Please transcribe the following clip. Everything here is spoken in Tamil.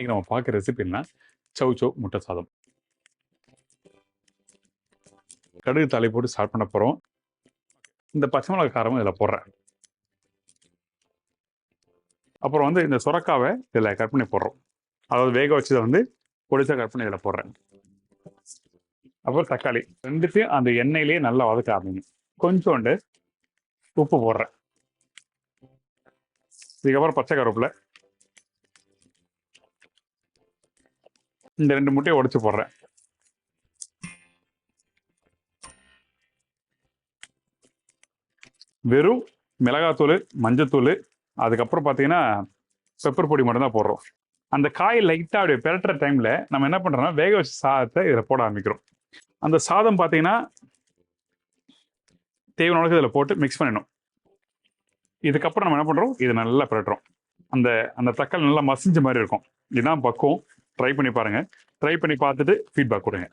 இன்னைக்கு நம்ம பார்க்குற ரெசிபி என்ன? சவ் சவ் முட்டை சாதம். கடுகு தாளி போட்டு ஸ்டார்ட் பண்ண போகிறோம். இந்த பச்சை மிளகாய் காரமும் இதில் போடுறேன். அப்புறம் வந்து இந்த சுரக்காவை இதில் கட் பண்ணி போடுறோம். அதாவது வேக வச்சதை வந்து பொடிச்சா கட் பண்ணி இதில் போடுறேன். அப்புறம் தக்காளி ரெண்டுத்தையும் அந்த எண்ணெயிலேயே நல்லா வதக்க ஆரம்பிங்க. கொஞ்சோண்டு உப்பு போடுறேன். இதுக்கப்புறம் பச்சை கருவேப்பிலை, இந்த 2 முட்டையை உடைச்சு போடுறேன். வெறும் மிளகாத்தூள், மஞ்சத்தூள், அதுக்கப்புறம் பார்த்தீங்கன்னா பெப்பர் பொடி மட்டும் தான் போடுறோம். அந்த காய் லைட்டாக அப்படியே பெரட்டுற டைமில் நம்ம என்ன பண்ணுறோம்னா வேக வச்ச சாதத்தை இதில் போட ஆரம்பிக்கிறோம். அந்த சாதம் பார்த்தீங்கன்னா தேவையான அளவுக்கு இதில் போட்டு மிக்ஸ் பண்ணிடணும். இதுக்கப்புறம் நம்ம என்ன பண்ணுறோம், இதை நல்லா பெரட்டுறோம். அந்த அந்த தக்காளி நல்லா மசிஞ்ச மாதிரி இருக்கும். இதுதான் பக்குவம். ட்ரை பண்ணி பாருங்கள். ட்ரை பண்ணி பார்த்துட்டு ஃபீட்பேக் கொடுங்க.